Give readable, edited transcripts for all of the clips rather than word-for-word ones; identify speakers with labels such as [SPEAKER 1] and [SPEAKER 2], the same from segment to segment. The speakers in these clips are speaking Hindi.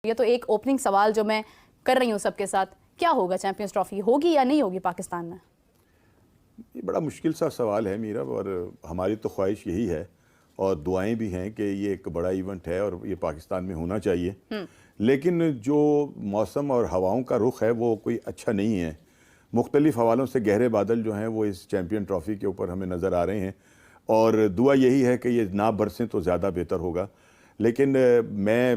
[SPEAKER 1] ये तो एक ओपनिंग सवाल जो मैं कर रही हूँ सबके साथ, क्या होगा चैंपियंस ट्रॉफी, होगी या नहीं होगी पाकिस्तान में?
[SPEAKER 2] ये बड़ा मुश्किल सा सवाल है मीरा, और हमारी तो ख्वाहिश यही है और दुआएं भी हैं कि ये एक बड़ा इवेंट है और ये पाकिस्तान में होना चाहिए। लेकिन जो मौसम और हवाओं का रुख है वो कोई अच्छा नहीं है। मुख्तलिफ हवालों से गहरे बादल जो हैं वो इस चैम्पियन ट्रॉफ़ी के ऊपर हमें नज़र आ रहे हैं और दुआ यही है कि ये ना बरसें तो ज़्यादा बेहतर होगा। लेकिन मैं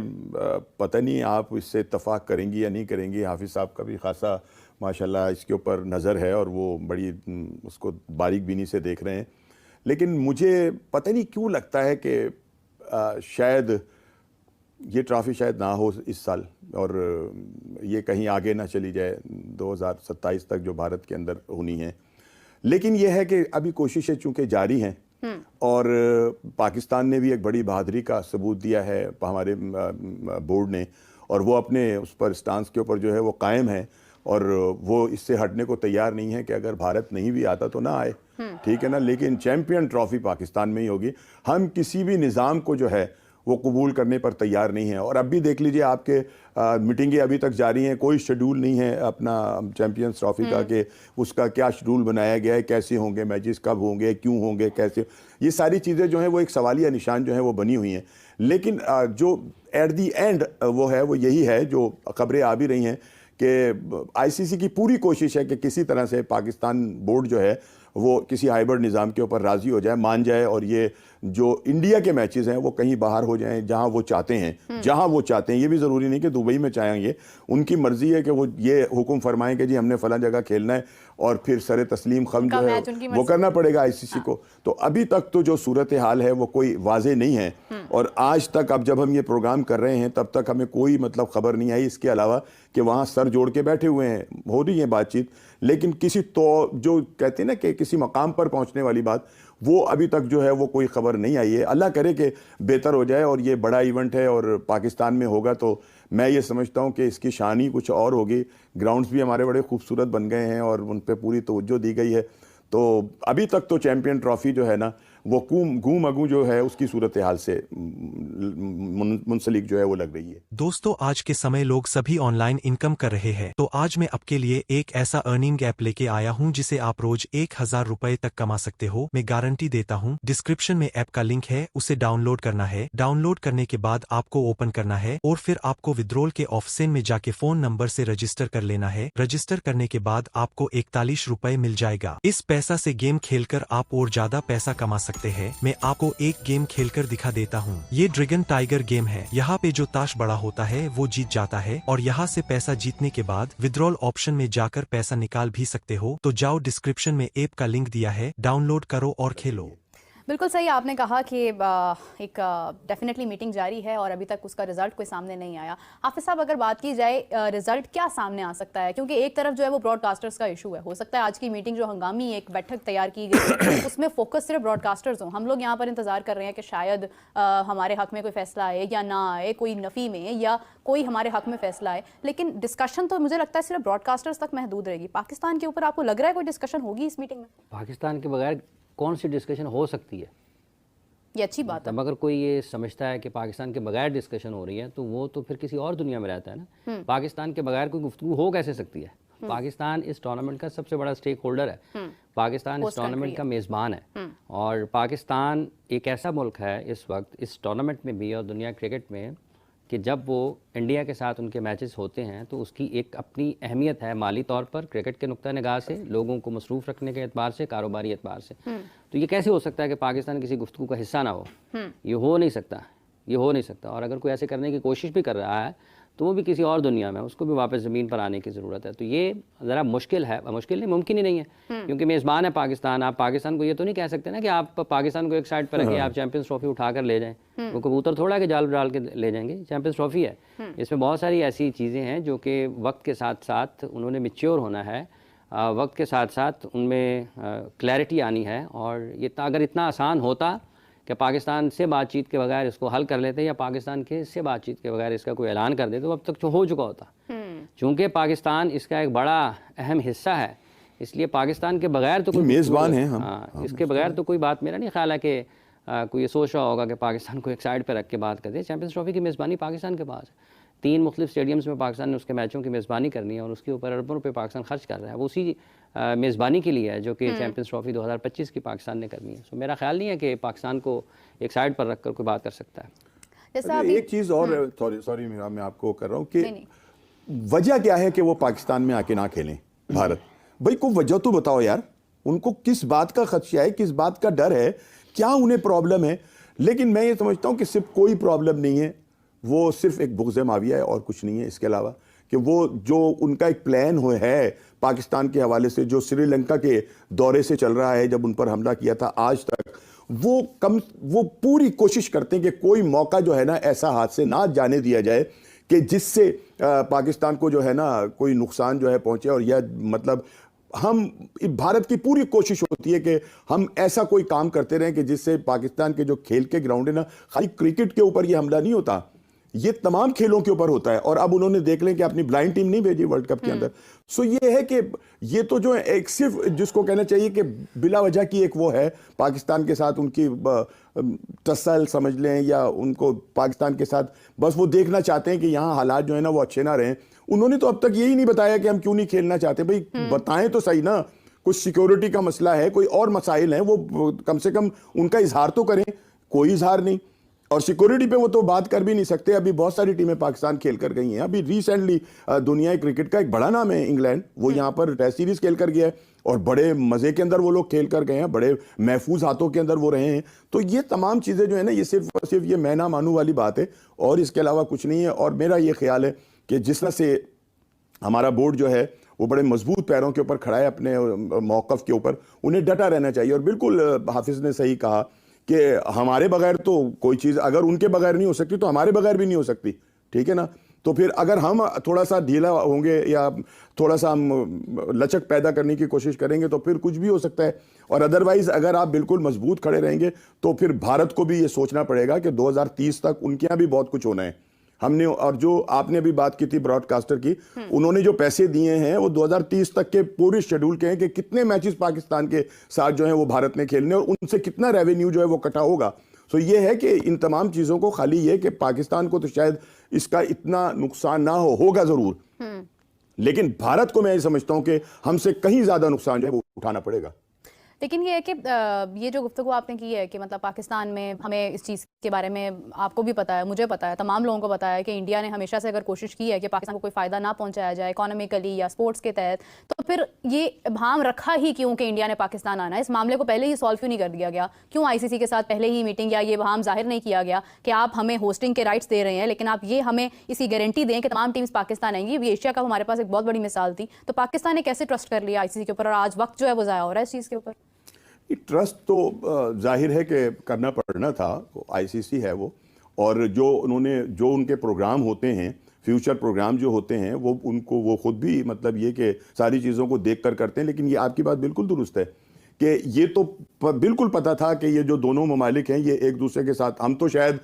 [SPEAKER 2] पता नहीं आप इससे इत्तफाक करेंगी या नहीं करेंगी। हाफिज़ साहब का भी खासा माशाल्लाह इसके ऊपर नज़र है और वो बड़ी उसको बारीक बीनी से देख रहे हैं। लेकिन मुझे पता नहीं क्यों लगता है कि शायद ये ट्रॉफ़ी शायद ना हो इस साल और ये कहीं आगे ना चली जाए 2027 तक जो भारत के अंदर होनी है। लेकिन यह है कि अभी कोशिशें चूँकि जारी हैं और पाकिस्तान ने भी एक बड़ी बहादुरी का सबूत दिया है हमारे बोर्ड ने, और वो अपने उस पर स्टांस के ऊपर जो है वो कायम है और वो इससे हटने को तैयार नहीं है कि अगर भारत नहीं भी आता तो ना आए, ठीक है ना, लेकिन चैम्पियन ट्रॉफ़ी पाकिस्तान में ही होगी। हम किसी भी निज़ाम को जो है वो कबूल करने पर तैयार नहीं है। और अब भी देख लीजिए आपके मीटिंगें अभी तक जारी हैं, कोई शेड्यूल नहीं है अपना चैम्पियंस ट्रॉफ़ी का कि उसका क्या शेड्यूल बनाया गया है, कैसे होंगे मैचेस, कब होंगे, क्यों होंगे, कैसे, ये सारी चीज़ें जो हैं वो एक सवालिया निशान जो है वो बनी हुई हैं। लेकिन जो एट दी एंड वो है वो यही है, जो खबरें आ भी रही हैं कि आईसीसी की पूरी कोशिश है कि किसी तरह से पाकिस्तान बोर्ड जो है वो किसी हाइब्रिड निज़ाम के ऊपर राज़ी हो जाए, मान जाए और ये जो इंडिया के मैचेस हैं वो कहीं बाहर हो जाएं जहां वो चाहते हैं, जहां वो चाहते हैं। ये भी ज़रूरी नहीं कि दुबई में चाहेंगे, उनकी मर्ज़ी है कि वो ये हुक्म फरमाएं कि जी हमने फ़लाँ जगह खेलना है और फिर सर तस्लीम खम जो है वो करना पड़ेगा आईसीसी को। तो अभी तक तो जो सूरत हाल है वो कोई वाजे नहीं है और आज तक अब जब हम ये प्रोग्राम कर रहे हैं तब तक हमें कोई मतलब खबर नहीं आई इसके अलावा कि वहाँ सर जोड़ के बैठे हुए हैं, हो रही है बातचीत, लेकिन किसी तो जो कहते हैं ना कि किसी मकाम पर पहुँचने वाली बात, वो अभी तक जो है वो कोई खबर नहीं आई है। अल्लाह करे कि बेहतर हो जाए और ये बड़ा इवेंट है और पाकिस्तान में होगा तो मैं ये समझता हूँ कि इसकी शान ही कुछ और होगी। ग्राउंड्स भी हमारे बड़े खूबसूरत बन गए हैं और उन पे पूरी तवज्जो दी गई है। तो अभी तक तो चैम्पियन ट्रॉफ़ी जो है ना वो गूम अगू जो है उसकी सूरत हाल से मुंसलिक जो है वो लग रही है।
[SPEAKER 3] दोस्तों, आज के समय लोग सभी ऑनलाइन इनकम कर रहे हैं, तो आज मैं आपके लिए एक ऐसा अर्निंग ऐप लेके आया हूं जिसे आप रोज 1000 रुपए तक कमा सकते हो। मैं गारंटी देता हूं। डिस्क्रिप्शन में ऐप का लिंक है, उसे डाउनलोड करना है। डाउनलोड करने के बाद आपको ओपन करना है और फिर आपको विड्रॉल के ऑप्शन में जाके फोन नंबर से रजिस्टर कर लेना है। रजिस्टर करने के बाद आपको 41 रुपए मिल जाएगा। इस पैसा से गेम खेलकर आप और ज्यादा पैसा कमा सकते हैं। मैं आपको एक गेम खेलकर दिखा देता हूँ। ये ड्रैगन टाइगर गेम है। यहाँ पे जो ताश बड़ा होता है वो जीत जाता है और यहाँ से पैसा जीतने के बाद विड्रॉल ऑप्शन में जाकर पैसा निकाल भी सकते हो। तो जाओ, डिस्क्रिप्शन में ऐप का लिंक दिया है, डाउनलोड करो और खेलो।
[SPEAKER 1] बिल्कुल सही आपने कहा कि एक डेफिनेटली मीटिंग जारी है और अभी तक उसका रिजल्ट कोई सामने नहीं आया। हाफिज साहब, अगर बात की जाए रिजल्ट क्या सामने आ सकता है, क्योंकि एक तरफ जो है वो ब्रॉडकास्टर्स का इशू है। हो सकता है आज की मीटिंग जो हंगामी एक बैठक तैयार की गई है उसमें फोकस सिर्फ ब्रॉडकास्टर्स हों। हम लोग यहाँ पर इंतजार कर रहे हैं कि शायद हमारे हक में कोई फैसला आए या ना आए, कोई नफ़ी में या कोई हमारे हक में फैसला आए, लेकिन डिस्कशन तो मुझे लगता है सिर्फ ब्रॉडकास्टर्स तक महदूद रहेगी। पाकिस्तान के ऊपर आपको लग रहा है कोई डिस्कशन होगी इस मीटिंग में?
[SPEAKER 4] पाकिस्तान के बगैर कौन सी डिस्कशन हो सकती है?
[SPEAKER 1] ये अच्छी बात है।
[SPEAKER 4] अगर कोई ये समझता है कि पाकिस्तान के बगैर डिस्कशन हो रही है तो वो तो फिर किसी और दुनिया में रहता है ना। पाकिस्तान के बगैर कोई गुफ्तगू हो कैसे सकती है? पाकिस्तान इस टूर्नामेंट का सबसे बड़ा स्टेक होल्डर है। पाकिस्तान इस टूर्नामेंट का मेज़बान है और पाकिस्तान एक ऐसा मुल्क है इस वक्त इस टूर्नामेंट में भी और दुनिया क्रिकेट में कि जब वो इंडिया के साथ उनके मैचेस होते हैं तो उसकी एक अपनी अहमियत है माली तौर पर, क्रिकेट के नुक्ता निगाह से, लोगों को मसरूफ़ रखने के एतबार से, कारोबारी एतबार से। तो ये कैसे हो सकता है कि पाकिस्तान किसी गुफ्तगू का हिस्सा ना हो? ये हो नहीं सकता, ये हो नहीं सकता। और अगर कोई ऐसे करने की कोशिश भी कर रहा है तो वो भी किसी और दुनिया में, उसको भी वापस ज़मीन पर आने की ज़रूरत है। तो ये ज़रा मुश्किल है, मुश्किल नहीं, मुमकिन ही नहीं है, क्योंकि मेज़बान है पाकिस्तान। आप पाकिस्तान को ये तो नहीं कह सकते ना कि आप पाकिस्तान को एक साइड पर रखिए, आप चैंपियंस ट्रॉफी उठा कर ले जाएं। वो कबूतर थोड़ा के जाल डाल के ले जाएंगे। चैंपियंस ट्रॉफी है, इसमें बहुत सारी ऐसी चीज़ें हैं जो कि वक्त के साथ साथ उन्होंने मैच्योर होना है, वक्त के साथ साथ उनमें क्लैरिटी आनी है। और ये अगर इतना आसान होता कि पाकिस्तान से बातचीत के बगैर इसको हल कर लेते या पाकिस्तान के से बातचीत के बगैर इसका कोई ऐलान कर देते तो अब तक तो हो चुका होता। चूँकि पाकिस्तान इसका एक बड़ा अहम हिस्सा है, इसलिए पाकिस्तान के बगैर तो कोई
[SPEAKER 2] मेज़बान है हम।
[SPEAKER 4] हाँ, इसके बगैर तो कोई बात, मेरा नहीं ख्याल है कि कोई ये सोच रहा होगा कि पाकिस्तान को एक साइड पर रख के बात करते। चैंपियंस ट्रॉफी की मेज़बानी पाकिस्तान के पास है, 3 मुख्तलिफ स्टेडियम्स में पाकिस्तान ने उसके मैचों की मेज़बानी करनी है और उसके ऊपर अरबों रुपये पाकिस्तान खर्च कर रहा है, वो उसी मेज़बानी के लिए है जो कि चैम्पियंस ट्रॉफी 2025 की पाकिस्तान ने करनी है। सो मेरा ख्याल नहीं है कि पाकिस्तान को एक साइड पर रख कर कोई बात कर सकता है।
[SPEAKER 1] जैसा
[SPEAKER 2] एक चीज़ और, सॉरी मैं आपको कर रहा हूँ कि वजह क्या है कि वो पाकिस्तान में आके ना खेलें भारत। भाई कोई वजह तो बताओ यार, उनको किस बात का खदशा है, किस बात का डर है, क्या उन्हें प्रॉब्लम है। लेकिन मैं ये समझता हूँ कि सिर्फ कोई प्रॉब्लम नहीं है, वो सिर्फ एक बुग़्ज़ माविया है और कुछ नहीं है इसके अलावा। कि वो जो उनका एक प्लान है पाकिस्तान के हवाले से, जो श्रीलंका के दौरे से चल रहा है, जब उन पर हमला किया था आज तक, वो पूरी कोशिश करते हैं कि कोई मौका जो है ना ऐसा हाथ से ना जाने दिया जाए कि जिससे पाकिस्तान को जो है ना कोई नुकसान जो है पहुंचे। और यह मतलब हम भारत की पूरी कोशिश होती है कि हम ऐसा कोई काम करते रहें कि जिससे पाकिस्तान के जो खेल के ग्राउंड है ना, खाली क्रिकेट के ऊपर ये हमला नहीं होता, ये तमाम खेलों के ऊपर होता है। और अब उन्होंने देख लें कि अपनी ब्लाइंड टीम नहीं भेजी वर्ल्ड कप के अंदर। सो ये है कि ये तो जो एक सिर्फ जिसको कहना चाहिए कि बिला वजह की एक वो है पाकिस्तान के साथ उनकी तसल समझ लें, या उनको पाकिस्तान के साथ बस वो देखना चाहते हैं कि यहाँ हालात जो है ना वो अच्छे ना रहें। उन्होंने तो अब तक यही नहीं बताया कि हम क्यों नहीं खेलना चाहते। भाई बताएं तो सही ना, कुछ सिक्योरिटी का मसला है, कोई और मसाइल हैं, वो कम से कम उनका इजहार तो करें। कोई इजहार नहीं, और सिक्योरिटी पे वो तो बात कर भी नहीं सकते। अभी बहुत सारी टीमें पाकिस्तान खेल कर गई हैं। अभी रिसेंटली दुनिया क्रिकेट का एक बड़ा नाम है इंग्लैंड, वो यहाँ पर टेस्ट सीरीज खेल कर गया है और बड़े मजे के अंदर वो लोग खेल कर गए हैं, बड़े महफूज हाथों के अंदर वो रहे हैं। तो ये तमाम चीजें जो है ना, ये सिर्फ और सिर्फ ये मैं ना मानू वाली बात है और इसके अलावा कुछ नहीं है। और मेरा ये ख्याल है कि जिस तरह से हमारा बोर्ड जो है वो बड़े मजबूत पैरों के ऊपर खड़ा है, अपने मौक़िफ़ के ऊपर, उन्हें डटा रहना चाहिए। और बिल्कुल हाफिज़ ने सही कहा कि हमारे बगैर तो कोई चीज़ अगर उनके बगैर नहीं हो सकती तो हमारे बगैर भी नहीं हो सकती, ठीक है ना। तो फिर अगर हम थोड़ा सा ढीला होंगे या थोड़ा सा हम लचक पैदा करने की कोशिश करेंगे तो फिर कुछ भी हो सकता है। और अदरवाइज़ अगर आप बिल्कुल मजबूत खड़े रहेंगे तो फिर भारत को भी ये सोचना पड़ेगा कि 2030 तक उनके यहाँ भी बहुत कुछ होना है। हमने, और जो आपने अभी बात की थी ब्रॉडकास्टर की, उन्होंने जो पैसे दिए हैं वो 2030 तक के पूरे शेड्यूल के हैं कि कितने मैचेस पाकिस्तान के साथ जो है वो भारत ने खेलने और उनसे कितना रेवेन्यू जो है वो कटा होगा। सो ये है कि इन तमाम चीज़ों को, खाली ये कि पाकिस्तान को तो शायद इसका इतना नुकसान ना होगा ज़रूर, लेकिन भारत को मैं ये समझता हूँ कि हमसे कहीं ज़्यादा नुकसान जो है वो उठाना पड़ेगा।
[SPEAKER 1] लेकिन ये है कि ये जो गुफ्तगू आपने की है कि मतलब पाकिस्तान में हमें इस चीज़ के बारे में, आपको भी पता है, मुझे पता है, तमाम लोगों को पता है कि इंडिया ने हमेशा से अगर कोशिश की है कि पाकिस्तान को कोई फ़ायदा ना पहुंचाया जाए इकोनॉमिकली या स्पोर्ट्स के तहत, तो फिर ये भाम रखा ही क्यों कि इंडिया ने पाकिस्तान आना है। इस मामले को पहले ही सॉल्व क्यों नहीं कर दिया गया? क्यों ICC के साथ पहले ही मीटिंग या ये भाम जाहिर नहीं किया गया कि आप हमें होस्टिंग के राइट्स दे रहे हैं, लेकिन आप ये हमें इसकी गारंटी दें कि तमाम टीम्स पाकिस्तान आएंगी। ये एशिया कप हमारे पास एक बहुत बड़ी मिसाल थी। तो पाकिस्तान ने कैसे ट्रस्ट कर लिया ICC के ऊपर और आज वक्त जो है वो ज़ाया हो रहा है इस चीज़ के ऊपर?
[SPEAKER 2] ट्रस्ट तो जाहिर है कि करना पड़ना था, ICC है वो, और जो उनके प्रोग्राम होते हैं, फ्यूचर प्रोग्राम जो होते हैं, वो खुद भी मतलब ये कि सारी चीज़ों को देख कर करते हैं। लेकिन ये आपकी बात बिल्कुल दुरुस्त है कि ये तो बिल्कुल पता था कि ये जो दोनों ममालिक हैं ये एक दूसरे के साथ, हम तो शायद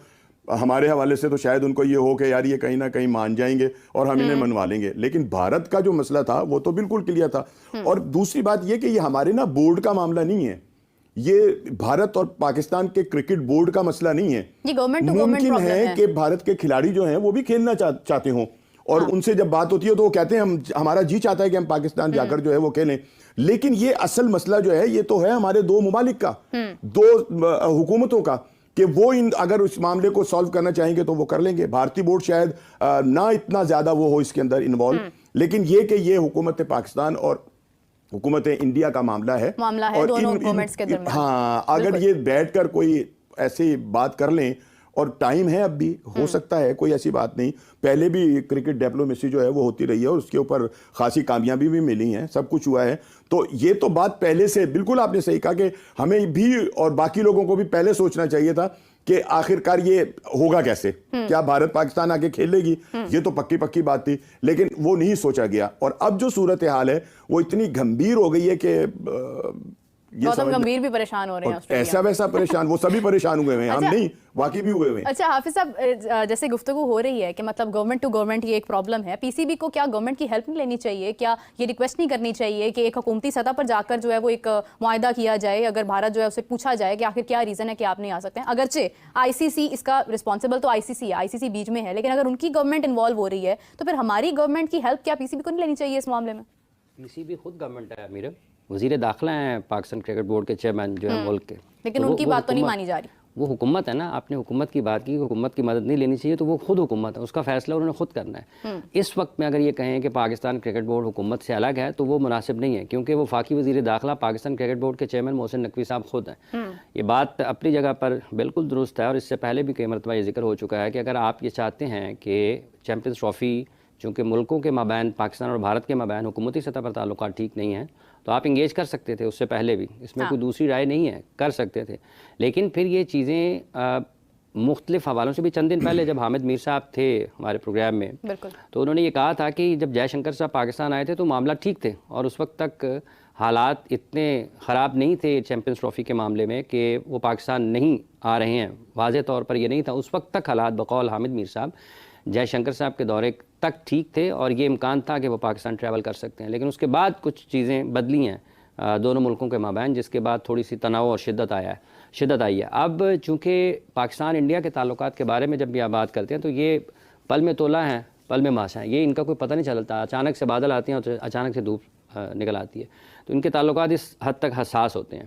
[SPEAKER 2] हमारे हवाले से तो शायद उनको ये हो कि यार ये कहीं ना कहीं मान जाएंगे और हम इन्हें मनवा लेंगे, लेकिन भारत का जो मसला था वो तो बिल्कुल क्लियर था। और दूसरी बात ये कि ये हमारे ना बोर्ड का मामला नहीं है, ये भारत और पाकिस्तान के क्रिकेट बोर्ड का मसला नहीं है।
[SPEAKER 1] ये गवर्नमेंट टू गवर्नमेंट
[SPEAKER 2] मुमकिन है कि भारत के खिलाड़ी जो हैं वो भी खेलना चाहते हों और उनसे जब बात होती है तो वो कहते हैं हमारा जी चाहता है कि हम पाकिस्तान जाकर जो है वो खेलें। लेकिन ये असल मसला जो है ये तो है हमारे दो मुमालिक का, दो हुकूमतों का, कि वो अगर उस मामले को सॉल्व करना चाहेंगे तो वो कर लेंगे। भारतीय बोर्ड शायद ना इतना ज्यादा वो हो इसके अंदर इन्वॉल्व, लेकिन ये कि ये हुकूमत पाकिस्तान और हुकूमत इंडिया का मामला है और
[SPEAKER 1] दोनों हुकूमत्स के दरमियान।
[SPEAKER 2] हाँ, अगर ये बैठकर कोई ऐसी बात कर लें, और टाइम है, अब भी हो सकता है, कोई ऐसी बात नहीं। पहले भी क्रिकेट डिप्लोमेसी जो है वो होती रही है और उसके ऊपर खासी कामयाबी भी मिली हैं, सब कुछ हुआ है। तो ये तो बात पहले से, बिल्कुल आपने सही कहा कि हमें भी और बाकी लोगों को भी पहले सोचना चाहिए था कि आखिरकार ये होगा कैसे, क्या भारत पाकिस्तान आके खेलेगी, ये तो पक्की पक्की बात थी, लेकिन वो नहीं सोचा गया। और अब जो सूरत हाल है वो इतनी गंभीर हो गई है कि
[SPEAKER 1] गौतम गंभीर भी परेशान हो रहे हैं
[SPEAKER 2] और
[SPEAKER 1] ऑस्ट्रेलिया
[SPEAKER 2] ऐसा वैसा परेशान, वो सभी परेशान हुए हैं, हम
[SPEAKER 1] अच्छा।
[SPEAKER 2] नहीं, वाकई भी हुए हैं।
[SPEAKER 1] अच्छा हाफिज साहब, जैसे गुफ्तगू हो रही है कि मतलब गवर्नमेंट टू गवर्नमेंट ये एक प्रॉब्लम है, पीसीबी को क्या गवर्नमेंट की हेल्प नहीं लेनी चाहिए? क्या ये रिक्वेस्ट नहीं करनी चाहिए कि एक हुकूमती सतह पर जाकर जो है वो एक मुआहदा किया जाए, अगर भारत जो है उससे पूछा जाए कि आखिर क्या रीज़न है कि आप नहीं आ सकते हैं? अगरचे आईसीसी इसका रिस्पॉन्सिबल तो आईसीसी है, आईसीसी बीच में है, लेकिन अगर उनकी गवर्नमेंट इन्वॉल्व हो रही है तो फिर हमारी गवर्नमेंट की हेल्प क्या पीसीबी को नहीं लेनी चाहिए इस मामले में?
[SPEAKER 4] पीसीबी खुद गवर्नमेंट है मीरा, वजीर दाखिला हैं पाकिस्तान क्रिकेट बोर्ड के चेयरमैन जो है मुल्क के,
[SPEAKER 1] लेकिन
[SPEAKER 4] तो
[SPEAKER 1] उनकी बात तो नहीं मानी जा रही।
[SPEAKER 4] वो हुकूमत है ना, आपने हुकूमत की बात की, हुकूमत की मदद नहीं लेनी चाहिए, तो वो खुद हुकूमत है, उसका फैसला उन्होंने खुद करना है। इस वक्त में अगर ये कहें कि पाकिस्तान क्रिकेट बोर्ड हुकूमत से अलग है तो वो मुनासिब नहीं है, क्योंकि वो फाकी वजीर दाखिला पाकिस्तान क्रिकेट बोर्ड के चेयरमैन मोहसिन नकवी साहब खुद हैं। ये बात अपनी जगह पर बिल्कुल दुरुस्त है और इससे पहले भी कई मरतबा ये जिक्र हो चुका है कि अगर आप ये चाहते हैं कि चैम्पियंस ट्रॉफी, चूँकि मुल्कों के माबैन, पाकिस्तान और भारत के माबैन हुकूमती सतह पर ताल्लुकात ठीक नहीं हैं, तो आप इंगेज कर सकते थे उससे पहले भी, इसमें कोई दूसरी राय नहीं है, कर सकते थे। लेकिन फिर ये चीज़ें मुख्तलिफ हवालों से भी, चंद दिन पहले जब हामिद मीर साहब थे हमारे प्रोग्राम में, तो उन्होंने ये कहा था कि जब जयशंकर साहब पाकिस्तान आए थे तो मामला ठीक थे और उस वक्त तक हालात इतने ख़राब नहीं थे चैम्पियंस ट्रॉफ़ी के मामले में कि वो पाकिस्तान नहीं आ रहे हैं, वाज़े तौर पर ये नहीं था। उस वक्त तक हालात बकौल हामिद मीर साहब जयशंकर साहब के दौरे तक ठीक थे और ये इम्कान था कि वो पाकिस्तान ट्रैवल कर सकते हैं, लेकिन उसके बाद कुछ चीज़ें बदली हैं दोनों मुल्कों के माबैन, जिसके बाद थोड़ी सी तनाव और शिद्दत आई है। अब चूँकि पाकिस्तान इंडिया के ताल्लुकात के बारे में जब भी आप बात करते हैं तो ये पल में तोला है, पल में माशा है, ये इनका कोई पता नहीं चलता, अचानक से बादल आते हैं और अचानक से धूप निकल आती है, तो इनके ताल्लुकात इस हद तक हसास होते हैं।